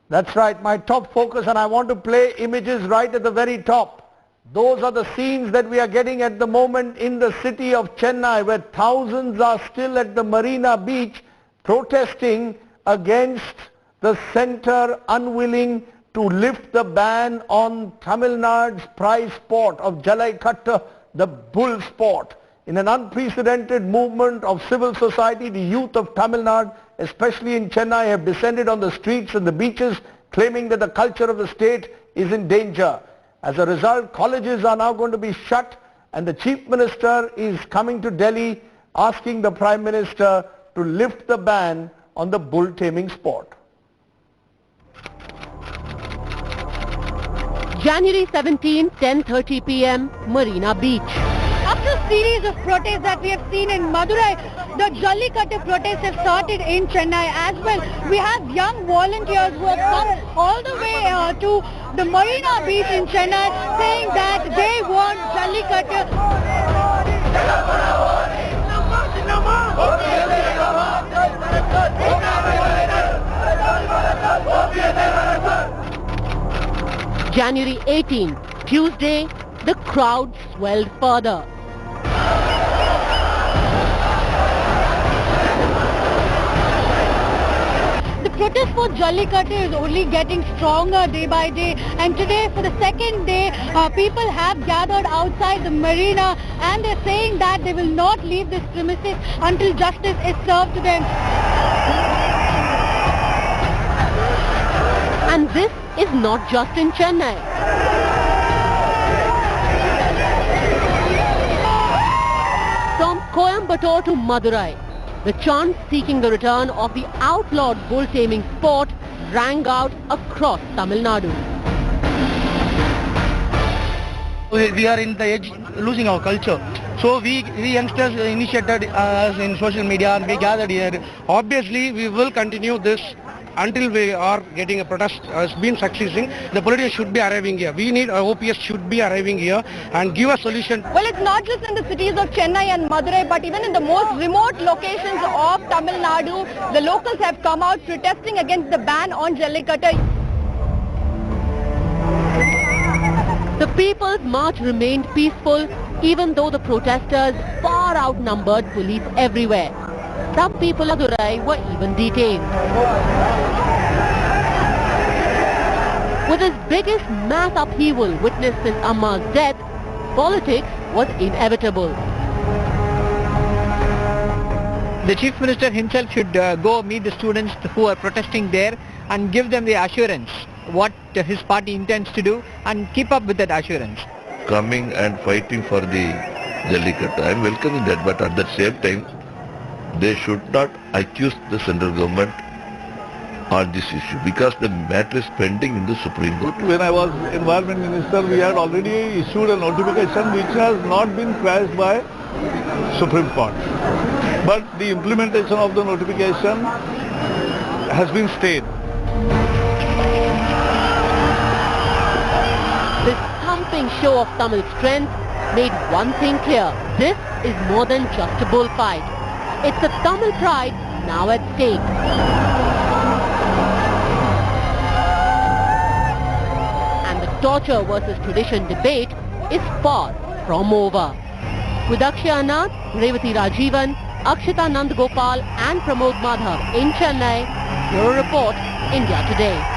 That's right, my top focus, and I want to play images right at the very top. Those are the scenes that we are getting at the moment in the city of Chennai, where thousands are still at the Marina Beach protesting against the centre unwilling to lift the ban on Tamil Nadu's prize sport of Jallikattu, the bull sport. In an unprecedented movement of civil society, the youth of Tamil Nadu, especially in Chennai, have descended on the streets and the beaches, claiming that the culture of the state is in danger. As a result, colleges are now going to be shut, and the Chief Minister is coming to Delhi asking the Prime Minister to lift the ban on the bull taming sport. January 17, 10:30 p.m., Marina Beach. After a series of protests that we have seen in Madurai, the Jallikattu protests have started in Chennai as well. We have young volunteers who have come all the way to the Marina Beach in Chennai saying that they want Jallikattu. January 18, Tuesday, the crowd swelled further. The protest for Jallikattu is only getting stronger day by day, and today for the second day people have gathered outside the marina and they're saying that they will not leave this premises until justice is served to them. And this is not just in Chennai. From Coimbatore to Madurai, the chants seeking the return of the outlawed bull taming sport rang out across Tamil Nadu. We are in the edge losing our culture. So we youngsters initiated us in social media and we gathered here. Obviously we will continue this until we are getting a protest has been succeeding. The politicians should be arriving here. We need OPS should be arriving here and give a solution. Well, it's not just in the cities of Chennai and Madurai, but even in the most remote locations of Tamil Nadu, the locals have come out protesting against the ban on Jallikattu. The People's March remained peaceful even though the protesters far outnumbered police everywhere. Some people in Madurai were even detained. With his biggest mass upheaval witnessed since Amma's death, politics was inevitable. The Chief Minister himself should go meet the students who are protesting there and give them the assurance what his party intends to do and keep up with that assurance. Coming and fighting for the Jallikattu, I am welcoming that, but at the same time, they should not accuse the central government on this issue because the matter is pending in the Supreme Court. When I was Environment Minister, we had already issued a notification which has not been quashed by Supreme Court. But the implementation of the notification has been stayed. This thumping show of Tamil strength made one thing clear. This is more than just a bullfight. It's a Tamil pride now at stake. And the torture versus tradition debate is far from over. With Akshay Anand, Revati Rajivan, Akshita Nandgopal and Pramod Madhav in Chennai, Bureau Report, India Today.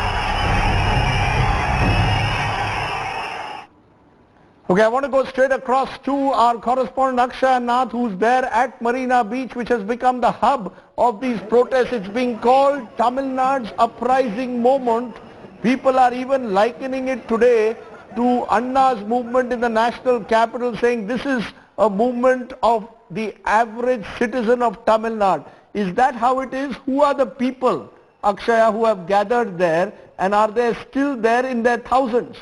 Okay, I want to go straight across to our correspondent Akshay Nath, who's there at Marina Beach, which has become the hub of these protests. It's being called Tamil Nadu's uprising moment. People are even likening it today to Anna's movement in the national capital, saying this is a movement of the average citizen of Tamil Nadu. Is that how it is? Who are the people, Akshaya, who have gathered there, and are they still there in their thousands?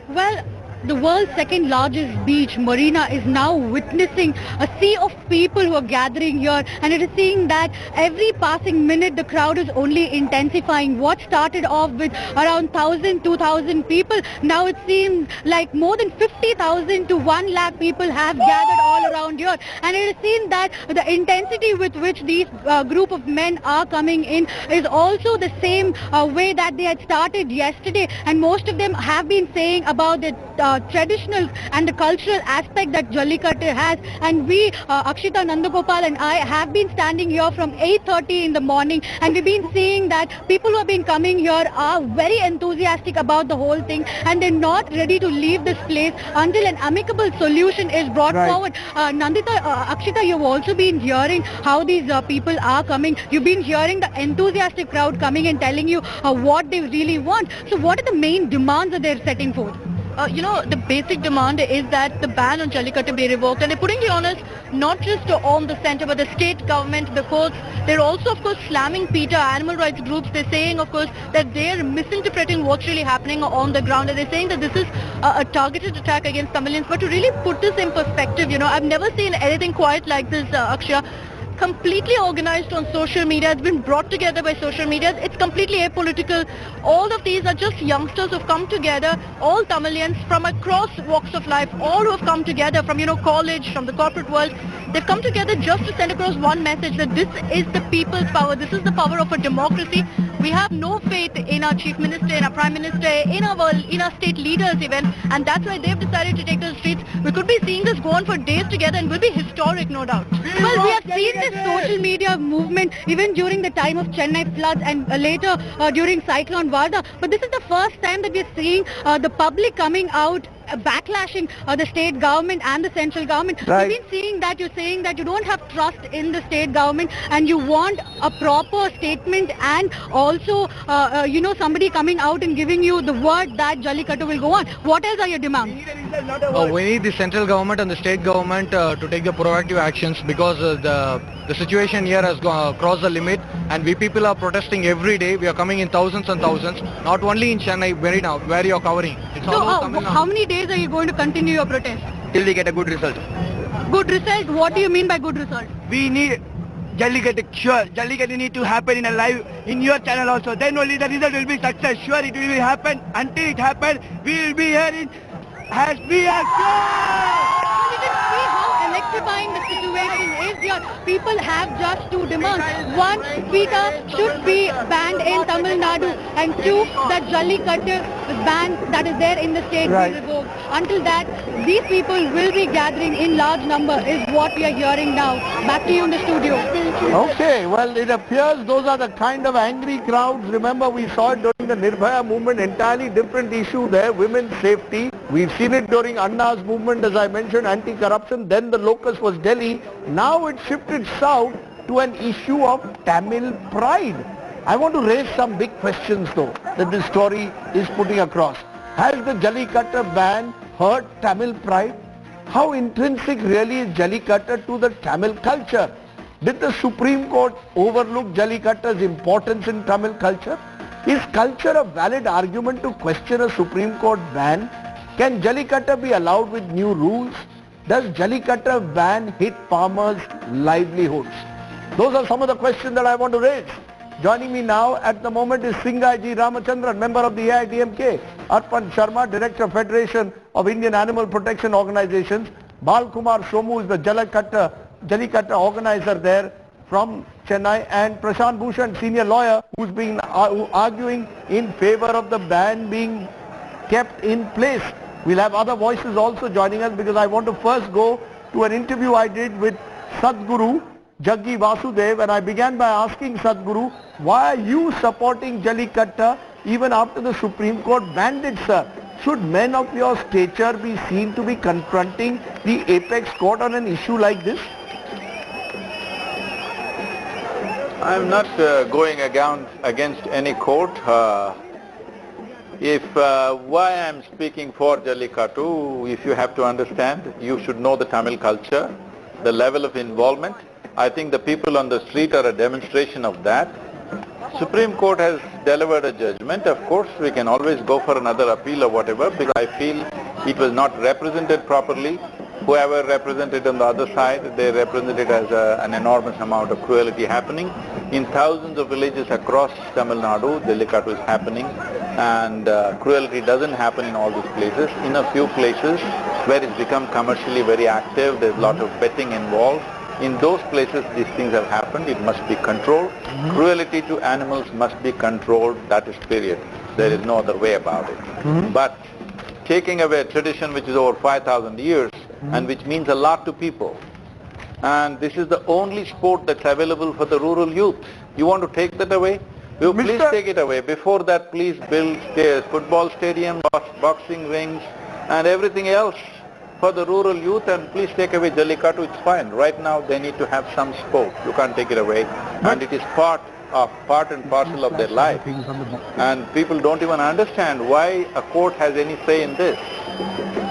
Well, the world's second largest beach, Marina, is now witnessing a sea of people who are gathering here, and it is seeing that every passing minute the crowd is only intensifying. What started off with around 1,000, 2,000 people, now it seems like more than 50,000 to 1 lakh people have gathered all around here, and it is seen that the intensity with which these group of men are coming in is also the same way that they had started yesterday, and most of them have been saying about the traditional and the cultural aspect that Jallikattu has. And we, Akshita, Nandagopal and I have been standing here from 8:30 in the morning, and we've been seeing that people who have been coming here are very enthusiastic about the whole thing, and they're not ready to leave this place until an amicable solution is brought forward. Nandita, Akshita, you've also been hearing how these people are coming. You've been hearing the enthusiastic crowd coming and telling you what they really want. So what are the main demands that they're setting forth? The basic demand is that the ban on Jallikattu be revoked, and they're putting the onus not just on the centre but the state government, the courts. They're also, of course, slamming PETA, animal rights groups. They're saying, of course, that they're misinterpreting what's really happening on the ground, and they're saying that this is a targeted attack against Tamilians. But to really put this in perspective, I've never seen anything quite like this, Akshay. Completely organized on social media. It's been brought together by social media. It's completely apolitical. All of these are just youngsters who've come together, all Tamilians from across walks of life, all who have come together from, college, from the corporate world. They've come together just to send across one message, that this is the people's power. This is the power of a democracy. We have no faith in our chief minister, in our prime minister, in our state leaders even, and that's why they've decided to take to the streets. We could be seeing this go on for days together, and will be historic, no doubt. Well, we have seen this social media movement even during the time of Chennai floods, and later during Cyclone Varda. But this is the first time that we're seeing the public coming out backlashing the state government and the central government. We've been seeing that you're saying that you don't have trust in the state government, and you want a proper statement, and also somebody coming out and giving you the word that Jallikattu will go on. What else are your demands? We need the central government and the state government to take the proactive actions, because the situation here has crossed the limit, and we people are protesting every day. We are coming in thousands and thousands, not only in Chennai, Marina, where you are covering. It's so how many days are you going to continue your protest? Till we get a good result. Good result? What do you mean by good result? We need Jallikattu, sure. Jallikattu need to happen in a live, in your channel also. Then only the result will be success. Sure, it will happen. Until it happens, we will be here in as we are sure. You can see how electrifying the situation is here. People have just two demands. One, PETA should be banned in Tamil Nadu, and two, that Jallikattu ban that is there in the state be revoked. Until that, these people will be gathering in large number, is what we are hearing now. Back to you in the studio. Okay, well, it appears those are the kind of angry crowds. Remember, we saw it during the Nirbhaya movement, entirely different issue there, women's safety. We've seen it during Anna's movement, as I mentioned, anti-corruption. Then the locus was Delhi. Now it shifted south to an issue of Tamil pride. I want to raise some big questions though, that this story is putting across. Has the Jallikattu ban hurt Tamil pride? How intrinsic really is Jallikattu to the Tamil culture? Did the Supreme Court overlook Jallikattu's importance in Tamil culture? Is culture a valid argument to question a Supreme Court ban? Can Jallikattu be allowed with new rules? Does Jallikattu ban hit farmers' livelihoods? Those are some of the questions that I want to raise. Joining me now at the moment is Singaji Ramachandran, member of the AIDMK, Arpan Sharma, Director of Federation of Indian Animal Protection Organizations, Balkumar Somu is the Jallikattu organizer there from Chennai, and Prashant Bhushan, senior lawyer, who's been arguing in favor of the ban being kept in place. We'll have other voices also joining us, because I want to first go to an interview I did with Sadhguru Jaggi Vasudev, and I began by asking Sadhguru, why are you supporting Jallikattu even after the Supreme Court banned it, sir? Should men of your stature be seen to be confronting the apex court on an issue like this? I'm not going against any court. Why I'm speaking for Jallikattu, if you have to understand, you should know the Tamil culture, the level of involvement. I think the people on the street are a demonstration of that. Supreme Court has delivered a judgment. Of course, we can always go for another appeal or whatever, because I feel It was not represented properly. Whoever represented on the other side, they represented as an enormous amount of cruelty happening. In thousands of villages across Tamil Nadu, Jallikattu is happening, and cruelty doesn't happen in all these places. In a few places where it's become commercially very active, there's a lot of betting involved. In those places these things have happened, it must be controlled. Cruelty to animals must be controlled, that is period. There is no other way about it. But taking away a tradition which is over 5,000 years and which means a lot to people, and this is the only sport that's available for the rural youth. You want to take that away? You please take it away. Before that, please build football stadium, boxing rings and everything else for the rural youth, and please take away Jallikattu. It's fine. Right now they need to have some sport. You can't take it away. And it is part and parcel of their life. And people don't even understand why a court has any say in this.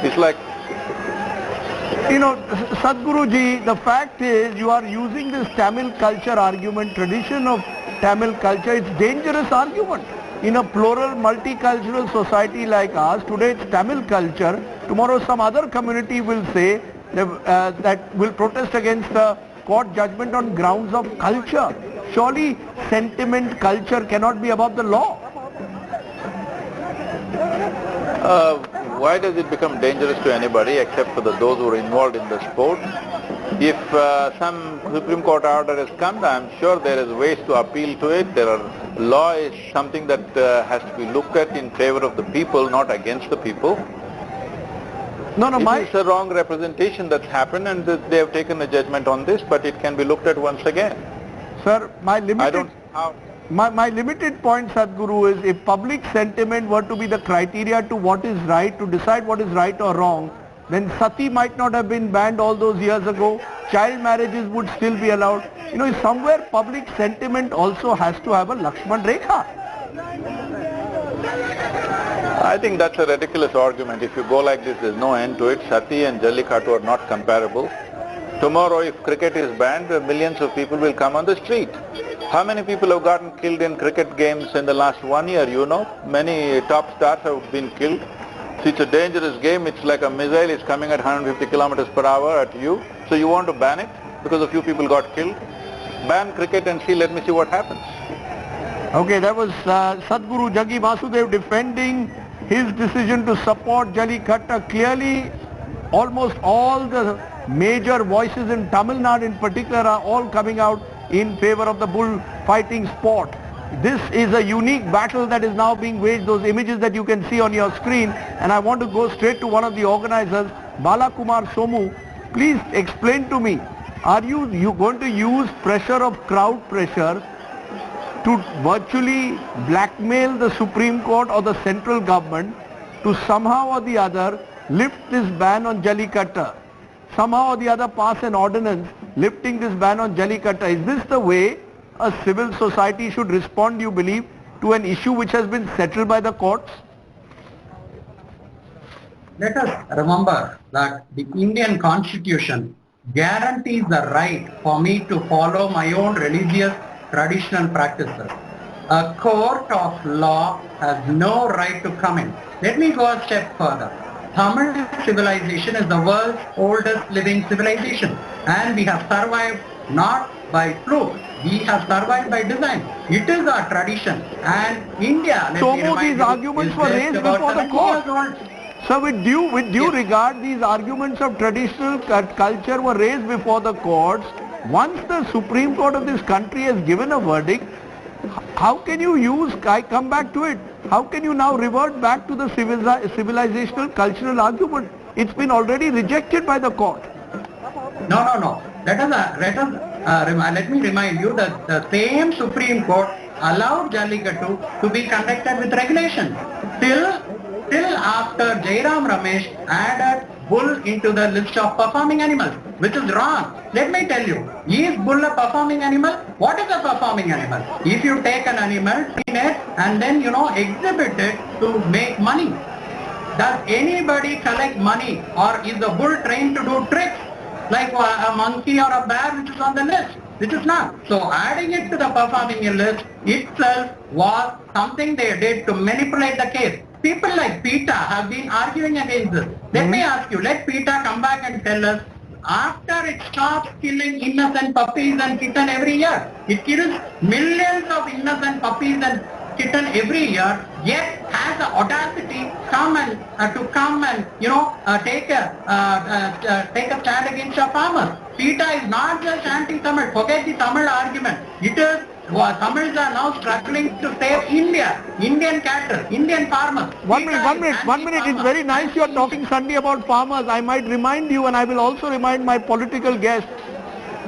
It's like, Sadhguruji, the fact is you are using this Tamil culture argument, tradition of Tamil culture. It's dangerous argument. In a plural, multicultural society like ours, today it's Tamil culture. Tomorrow some other community will say that will protest against the court judgment on grounds of culture. Surely sentiment, culture cannot be above the law. Why does it become dangerous to anybody except for those who are involved in the sport? If some Supreme Court order has come, I'm sure there is ways to appeal to it. Law is something that has to be looked at in favor of the people, not against the people. It's a wrong representation that's happened, and they have taken a judgment on this, but it can be looked at once again. Sir, my limited point, Sadhguru, is if public sentiment were to be the criteria to what is right, to decide what is right or wrong, then sati might not have been banned all those years ago. Child marriages would still be allowed. Somewhere public sentiment also has to have a Lakshman Rekha. I think that's a ridiculous argument. If you go like this, there's no end to it. Sati and Jallikattu are not comparable. Tomorrow, if cricket is banned, millions of people will come on the street. How many people have gotten killed in cricket games in the last 1 year? Many top stars have been killed. So it's a dangerous game. It's like a missile is coming at 150 kilometers per hour at you. So you want to ban it because a few people got killed? Ban cricket and let me see what happens. Okay, that was Sadhguru Jaggi Vasudev defending his decision to support Jallikattu. Clearly, almost all the major voices in Tamil Nadu in particular are all coming out in favor of the bull fighting sport. This is a unique battle that is now being waged, those images that you can see on your screen, and I want to go straight to one of the organizers, Balakumar Somu. Please explain to me, are you going to use pressure of crowd pressure to virtually blackmail the Supreme Court or the central government to somehow or the other lift this ban on Jallikattu? Somehow or the other pass an ordinance lifting this ban on Jallikattu. Is this the way a civil society should respond, you believe, to an issue which has been settled by the courts? Let us remember that the Indian Constitution guarantees the right for me to follow my own religious traditional practices. A court of law has no right to come in. Let me go a step further. Tamil civilization is the world's oldest living civilization, and we have survived not by fluke. We have survived by design. It is our tradition, and India, these arguments were raised before the court. So with due regard, these arguments of traditional culture were raised before the courts. Once the Supreme Court of this country has given a verdict, how can you I come back to it, how can you now revert back to the civilizational cultural argument? It's been already rejected by the court. No. Let me remind you that the same Supreme Court allowed Jallikattu to be conducted with regulations till after Jairam Ramesh added bull into the list of performing animals, which is wrong. Let me tell you, is bull a performing animal? What is a performing animal? If you take an animal, train it, and then exhibit it to make money. Does anybody collect money, or is the bull trained to do tricks like a monkey or a bear which is on the list? Which is not. So adding it to the performing list itself was something they did to manipulate the case. People like PETA have been arguing against this. Let me ask you, let PETA come back and tell us, after it stops killing innocent puppies and kittens every year, it kills millions of innocent puppies and kittens every year, yet has the audacity to come and take a stand against our farmers. PETA is not just anti-Tamil. Forget the Tamil argument. It is Tamils are now struggling to save India, Indian cattle, Indian farmers. One minute. It's very nice you're talking, Sunday, about farmers. I might remind you, and I will also remind my political guests,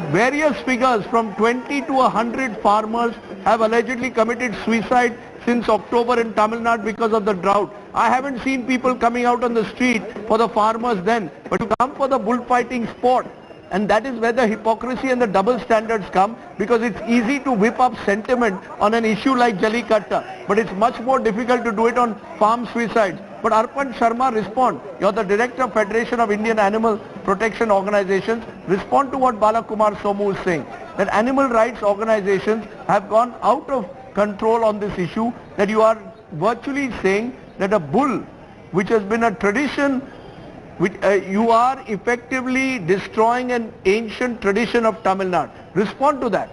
various figures from 20 to 100 farmers have allegedly committed suicide since October in Tamil Nadu because of the drought. I haven't seen people coming out on the street for the farmers then, but to come for the bullfighting sport. And that is where the hypocrisy and the double standards come, because it's easy to whip up sentiment on an issue like Jallikattu, but it's much more difficult to do it on farm suicides. But Arpan Sharma, respond. You're the Director of Federation of Indian Animal Protection Organizations. Respond to what Balakumar Somu is saying, that animal rights organizations have gone out of control on this issue, that you are virtually saying that a bull, which has been a tradition, you are effectively destroying an ancient tradition of Tamil Nadu. Respond to that.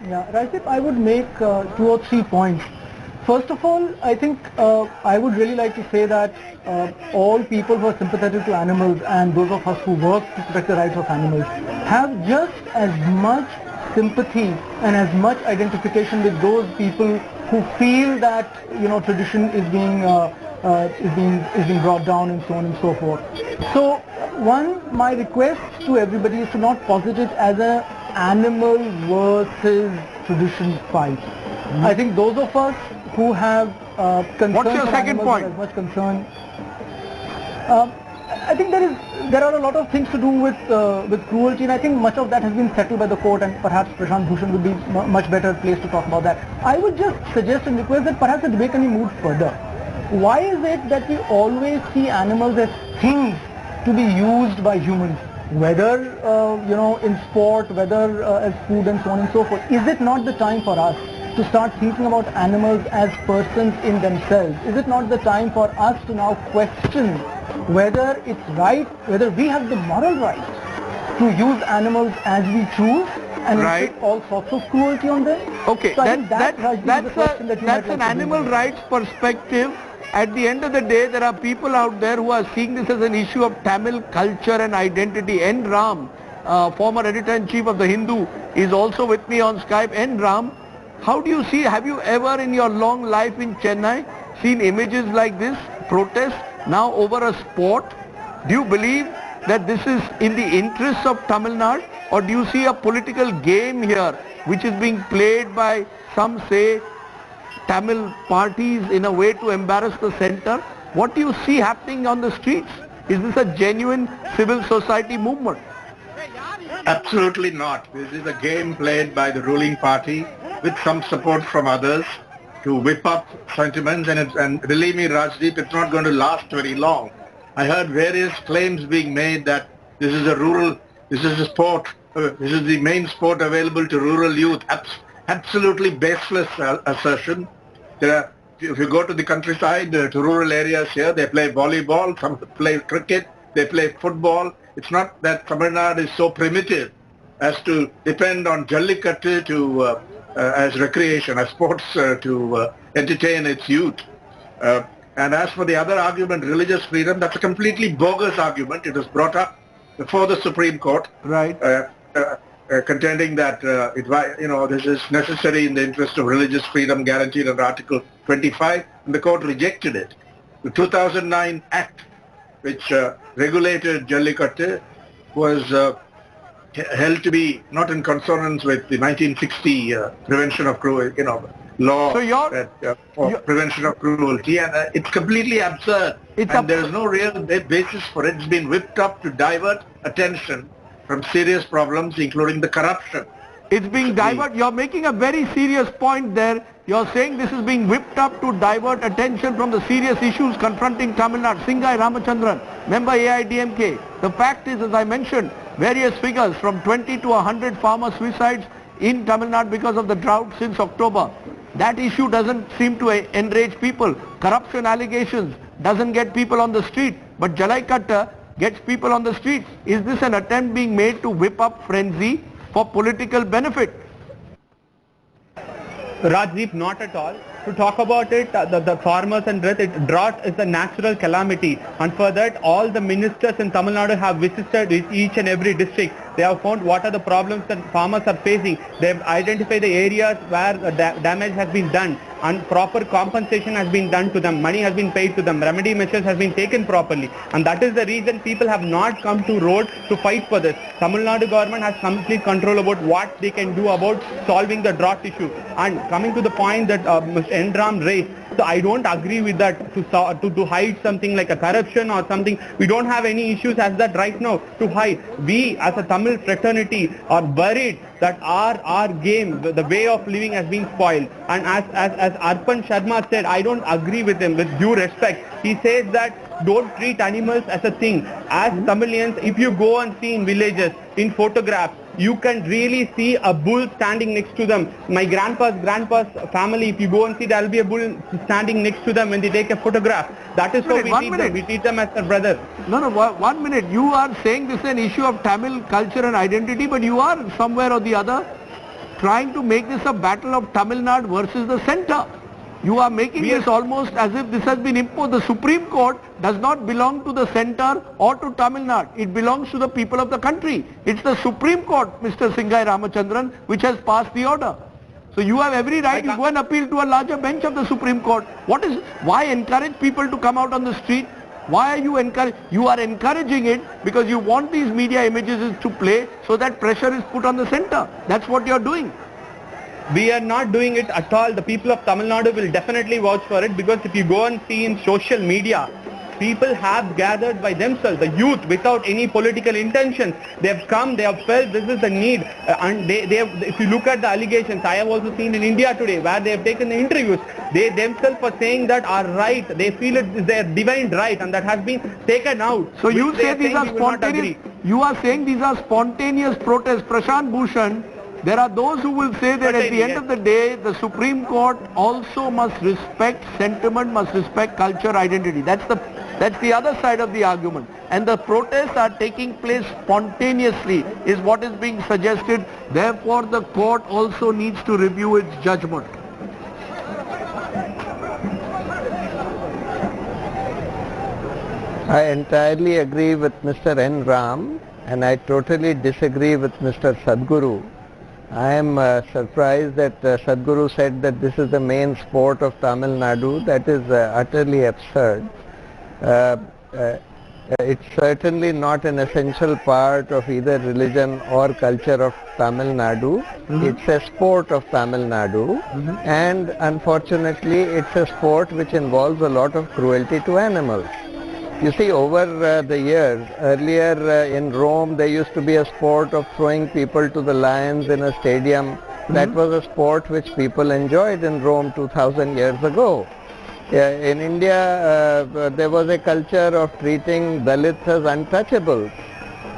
Yeah, Rajdeep, I would make 2 or 3 points. First of all, I think I would really like to say that all people who are sympathetic to animals and those of us who work to protect the rights of animals have just as much sympathy and as much identification with those people who feel that tradition is being brought down and so on and so forth. So my request to everybody is to not posit it as an animal versus tradition fight. I think those of us who have concern What's your for second animals point? as much concern. I think there are a lot of things to do with cruelty, and I think much of that has been settled by the court, and perhaps Prashant Bhushan would be much better placed to talk about that. I would just suggest and request that perhaps the debate can be moved further. Why is it that we always see animals as things to be used by humans, whether in sport, whether as food and so on and so forth? Is it not the time for us to start thinking about animals as persons in themselves? Is it not the time for us to now question whether it's right, whether we have the moral right to use animals as we choose and inflict all sorts of cruelty on them? Okay, So that's an animal rights perspective. At the end of the day, there are people out there who are seeing this as an issue of Tamil culture and identity. N. Ram, former editor-in-chief of The Hindu, is also with me on Skype. N. Ram, how do you see, have you ever in your long life in Chennai seen images like this, protest, now over a sport? Do you believe that this is in the interests of Tamil Nadu, or do you see a political game here which is being played by some say Tamil parties in a way to embarrass the center? What do you see happening on the streets? Is this a genuine civil society movement? Absolutely not. This is a game played by the ruling party with some support from others to whip up sentiments, and believe me, Rajdeep, it's not going to last very long. I heard various claims being made that this is a sport, this is the main sport available to rural youth. Absolutely baseless assertion. If you go to the countryside, to rural areas here, they play volleyball, some play cricket, they play football. It's not that Tamil Nadu is so primitive as to depend on Jallikattu as recreation, as sports to entertain its youth. And as for the other argument, religious freedom, that's a completely bogus argument. It was brought up before the Supreme Court. Right. Contending that this is necessary in the interest of religious freedom guaranteed under Article 25, and the court rejected it. The 2009 Act, which regulated Jallikattu, was held to be not in consonance with the 1960 prevention of cruelty, law for prevention of cruelty, and it's completely absurd. There is no real basis for it. It's been whipped up to divert attention from serious problems, including the corruption. It's being diverted. You're making a very serious point there. You're saying this is being whipped up to divert attention from the serious issues confronting Tamil Nadu. Singai Ramachandran, member AIDMK. The fact is, as I mentioned, various figures from 20 to 100 farmer suicides in Tamil Nadu because of the drought since October. That issue doesn't seem to enrage people. Corruption allegations doesn't get people on the street, but Jallikattu gets people on the street. Is this an attempt being made to whip up frenzy for political benefit? Rajdeep, not at all. To talk about it, the farmers and drought is a natural calamity, and for that all the ministers in Tamil Nadu have visited each and every district. They have found what are the problems that farmers are facing. They have identified the areas where damage has been done and proper compensation has been done to them. Money has been paid to them. Remedy measures has been taken properly, and that is the reason people have not come to road to fight for this. Tamil Nadu government has complete control about what they can do about solving the drought issue. And coming to the point that Mr. N. Ram raised, so I don't agree with that to hide something like a corruption or something. We don't have any issues as that right now to hide. We as a Tamil fraternity are worried that our game, the way of living has been spoiled. And as Arpan Sharma said, I don't agree with him, with due respect. He says that don't treat animals as a thing. As Tamilians, if you go and see in villages, in photographs, you can really see a bull standing next to them. My grandpa's family, if you go and see, there will be a bull standing next to them when they take a photograph. That is how we treat them. We treat them as their brother. No, 1 minute. You are saying this is an issue of Tamil culture and identity, but you are somewhere or the other trying to make this a battle of Tamil Nadu versus the centre. You are making this almost as if this has been imposed. The Supreme Court does not belong to the centre or to Tamil Nadu. It belongs to the people of the country. It's the Supreme Court, Mr. Singhai Ramachandran, which has passed the order. So you have every right to go and appeal to a larger bench of the Supreme Court. Why encourage people to come out on the street? Why are you You are encouraging it because you want these media images to play so that pressure is put on the centre. That's what you are doing. We are not doing it at all. The people of Tamil Nadu will definitely vouch for it, because if you go and see in social media, people have gathered by themselves, the youth, without any political intentions. They have come, they have felt this is the need, and if you look at the allegations, I have also seen in India today where they have taken the interviews, they themselves are saying that our right, they feel it is their divine right, and that has been taken out. So you say these are spontaneous, you are saying these are spontaneous protests. Prashant Bhushan, there are those who will say that at the end of the day, the Supreme Court also must respect sentiment, must respect culture, identity. That's the other side of the argument. And the protests are taking place spontaneously is what is being suggested. Therefore, the court also needs to review its judgment. I entirely agree with Mr. N. Ram, and I totally disagree with Mr. Sadhguru. I am surprised that Sadhguru said that this is the main sport of Tamil Nadu. That is utterly absurd. It's certainly not an essential part of either religion or culture of Tamil Nadu. It's a sport of Tamil Nadu, and unfortunately it's a sport which involves a lot of cruelty to animals. You see, over the years, earlier in Rome there used to be a sport of throwing people to the lions in a stadium. That was a sport which people enjoyed in Rome 2000 years ago. In India there was a culture of treating Dalits as untouchables.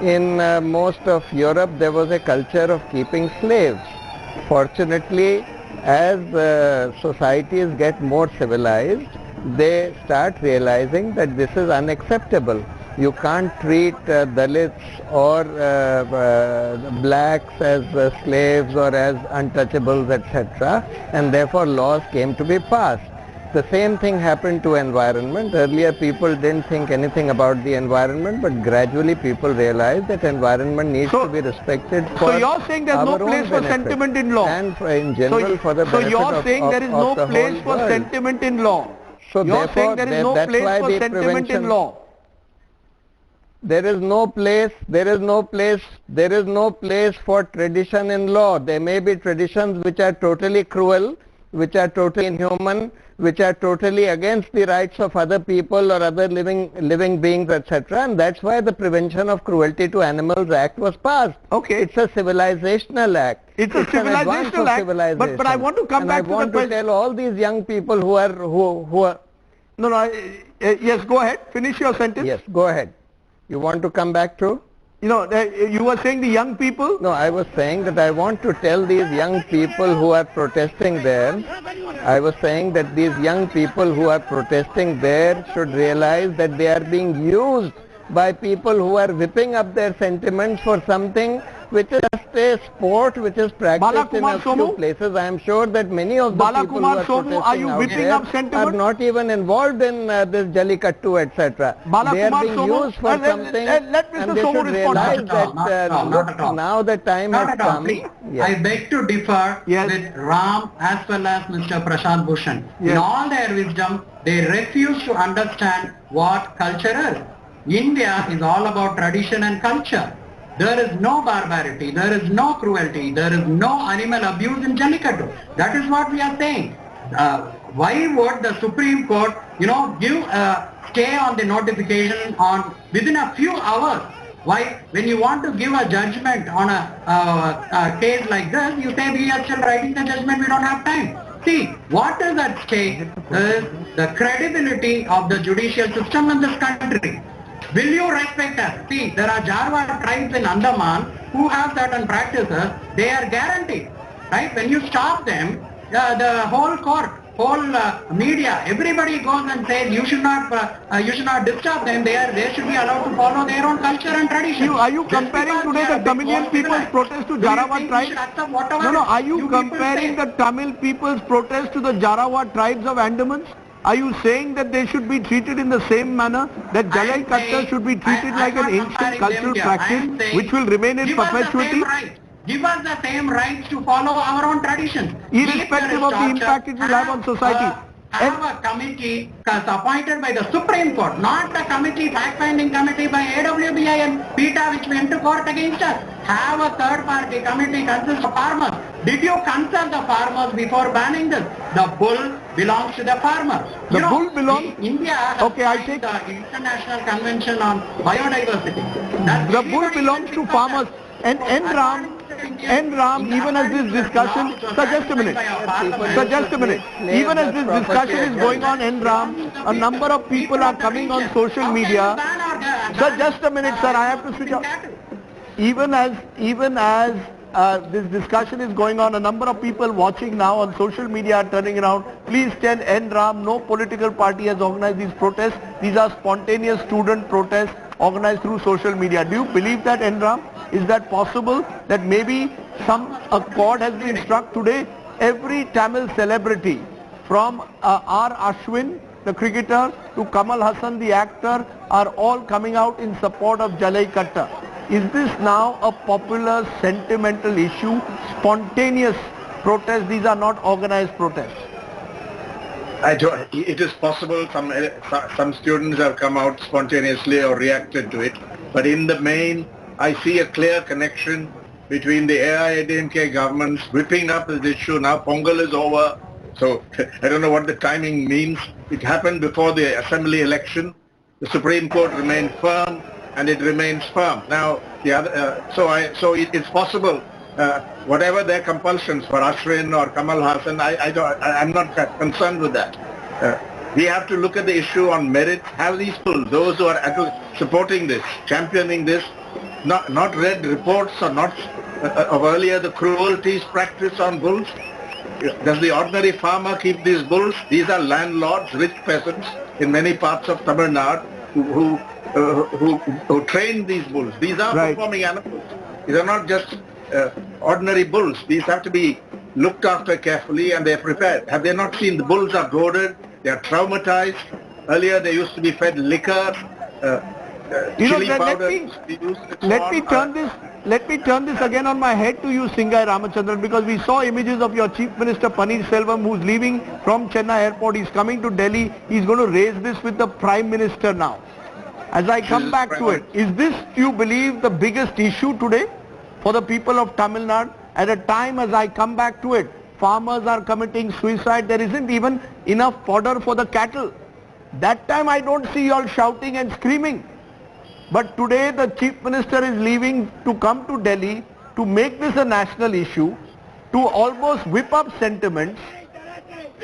In most of Europe there was a culture of keeping slaves. Fortunately, as societies get more civilized, they start realizing that this is unacceptable. You can't treat Dalits or blacks as slaves or as untouchables, etc. And therefore laws came to be passed. The same thing happened to environment. Earlier people didn't think anything about the environment, but gradually people realized that environment needs to be respected for So you're saying there's no place for sentiment in law? And in general for the benefit So you're saying there is no place for sentiment in law? So you're saying there is no place for sentiment in law? There is no place for tradition in law. There may be traditions which are totally cruel, which are totally inhuman, which are totally against the rights of other people or other living beings, etc. And that's why the Prevention of Cruelty to Animals Act was passed. Okay. It's a civilizational act. It's a civilizational act. But I want to come back to the question. I want to tell all these young people who are yes, go ahead. Finish your sentence. Yes, go ahead. You want to come back to? You were saying the young people? No, I was saying that I want to tell these young people who are protesting there, I was saying that these young people who are protesting there should realize that they are being used by people who are whipping up their sentiments for something which is just a sport which is practiced in a few places. I am sure that many of the people who are protesting out there are not even involved in this Jallikattu, etc. They are being used for something, and they should realize that look, now the time has come. I beg to differ with Ram as well as Mr. Prashant Bhushan. In all their wisdom, they refuse to understand what culture is. India is all about tradition and culture. There is no barbarity, there is no cruelty, there is no animal abuse in Jallikattu. That is what we are saying. Why would the Supreme Court, give a stay on the notification on within a few hours? Why, when you want to give a judgment on a case like this, you say we are still writing the judgment, we don't have time. See, what is at stake is the credibility of the judicial system in this country. Will you respect us? See, there are Jarwa tribes in Andaman who have certain practices, they are guaranteed. Right? When you stop them, the whole court, whole media, everybody goes and says you should not disturb them. They should be allowed to follow their own culture and tradition. Are you comparing today the Tamilian people's protest to Jarawa tribes? No. Are you comparing the Tamil people's protest to the Jarawa tribes of Andamans? Are you saying that they should be treated in the same manner, that Jallikattu should be treated like an ancient cultural practice which will remain in perpetuity? Give us the same rights to follow our own traditions. Irrespective of the impact it will have on society. Have a committee appointed by the Supreme Court, not a committee, fact-finding committee by AWBI and PETA which went to court against us. Have a third-party committee consist of farmers. Did you consult the farmers before banning this? The bull belongs to the farmer. The bull belongs? India has signed the International Convention on Biodiversity. The bull belongs to farmers. And Ram, even as this discussion, sir, just a minute, even as this discussion is going on, Ram, a number of people are coming on social media. Sir, just a minute, sir, I have to switch off. Even as this discussion is going on, a number of people watching now on social media are turning around. Please tell Ram, no political party has organized these protests. These are spontaneous student protests organized through social media. Do you believe that, Ram? Is that possible that maybe a chord has been struck today? Every Tamil celebrity from R. Ashwin, the cricketer, to Kamal Hassan, the actor, are all coming out in support of Jallikattu. Is this now a popular sentimental issue? Spontaneous protests, these are not organized protests. It is possible some students have come out spontaneously or reacted to it, but in the main I see a clear connection between the AIADMK government's whipping up this issue. Now Pongal is over, so I don't know what the timing means. It happened before the assembly election. The Supreme Court remained firm, and it remains firm. Now it's possible. Whatever their compulsions for Ashwin or Kamal Hassan, I'm not concerned with that. We have to look at the issue on merit. Have these people, those who are supporting this, championing this, not read reports or not of earlier the cruelties practiced on bulls? Does the ordinary farmer keep these bulls? These are landlords, rich peasants in many parts of Tamil Nadu who train these bulls. These are performing animals. These are not just ordinary bulls. These have to be looked after carefully, and they are prepared. Have they not seen the bulls are goaded? They are traumatized. Earlier they used to be fed liquor. Let me turn this again on my head to you, Singai Ramachandran, because we saw images of your Chief Minister Paneer Selvam, who's leaving from Chennai airport. He's coming to Delhi. He's going to raise this with the Prime Minister now. As I come back to it, is this, you believe, the biggest issue today for the people of Tamil Nadu? At a time, as I come back to it, farmers are committing suicide. There isn't even enough fodder for the cattle. That time I don't see you all shouting and screaming. But today the Chief Minister is leaving to come to Delhi to make this a national issue, to almost whip up sentiments.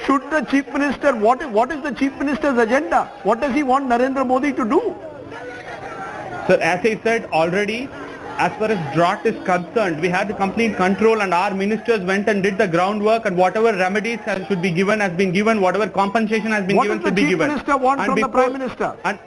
Should the Chief Minister, what is the Chief Minister's agenda? What does he want Narendra Modi to do? Sir, as I said already, as far as drought is concerned, we had the complete control and our ministers went and did the groundwork, and whatever remedies should be given has been given, whatever compensation has been given should be given. What does the Chief Minister want from the Prime Minister? And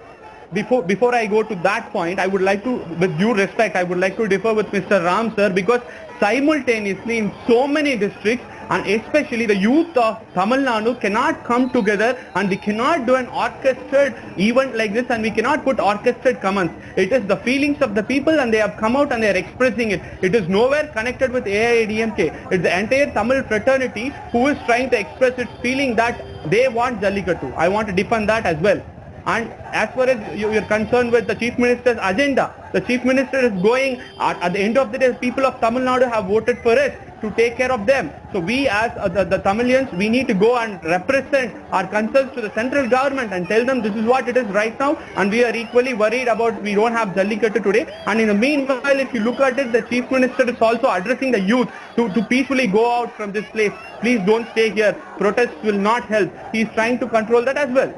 before I go to that point, I would like to, with due respect, I would like to differ with Mr. Ram sir, because simultaneously in so many districts, and especially the youth of Tamil Nadu cannot come together, and we cannot do an orchestrated event like this, and we cannot put orchestrated commands. It is the feelings of the people, and they have come out and they are expressing it. It is nowhere connected with AIADMK. It's the entire Tamil fraternity who is trying to express its feeling that they want Jallikattu. I want to defend that as well. And as far as you're concerned with the Chief Minister's agenda, the Chief Minister is going, at the end of the day, the people of Tamil Nadu have voted for us to take care of them. So we as the Tamilians, we need to go and represent our concerns to the central government and tell them this is what it is right now, and we are equally worried about we don't have Jallikattu today. And in the meanwhile, if you look at it, the Chief Minister is also addressing the youth to peacefully go out from this place. Please don't stay here. Protests will not help. He is trying to control that as well.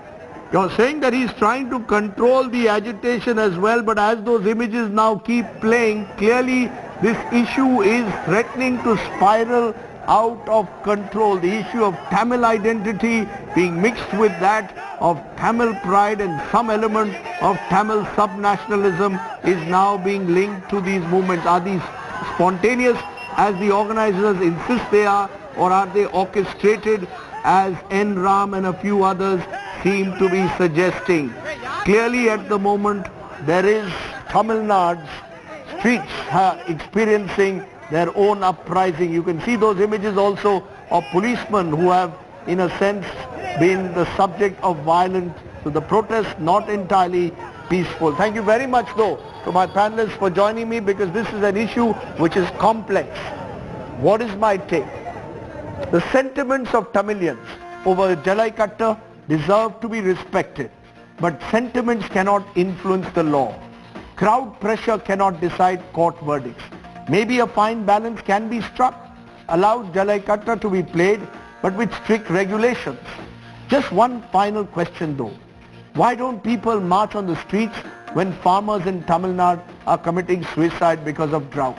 You're saying that he's trying to control the agitation as well, but as those images now keep playing, clearly this issue is threatening to spiral out of control. The issue of Tamil identity being mixed with that of Tamil pride and some element of Tamil subnationalism is now being linked to these movements. Are these spontaneous as the organizers insist they are, or are they orchestrated as N. Ram and a few others seem to be suggesting? Clearly at the moment there is Tamil Nadu's streets experiencing their own uprising. You can see those images also of policemen who have in a sense been the subject of violence. So the protest not entirely peaceful. Thank you very much though to my panelists for joining me, because this is an issue which is complex. What is my take? The sentiments of Tamilians over Jallikattu deserve to be respected, but sentiments cannot influence the law. Crowd pressure cannot decide court verdicts. Maybe a fine balance can be struck, allow Jallikattu to be played, but with strict regulations. Just one final question though. Why don't people march on the streets when farmers in Tamil Nadu are committing suicide because of drought?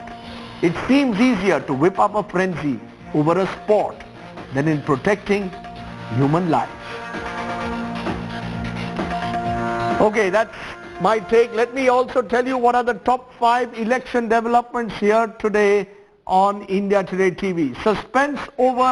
It seems easier to whip up a frenzy over a sport than in protecting human lives. Okay, that's my take. Let me also tell you what are the top 5 election developments here today on India Today TV. Suspense over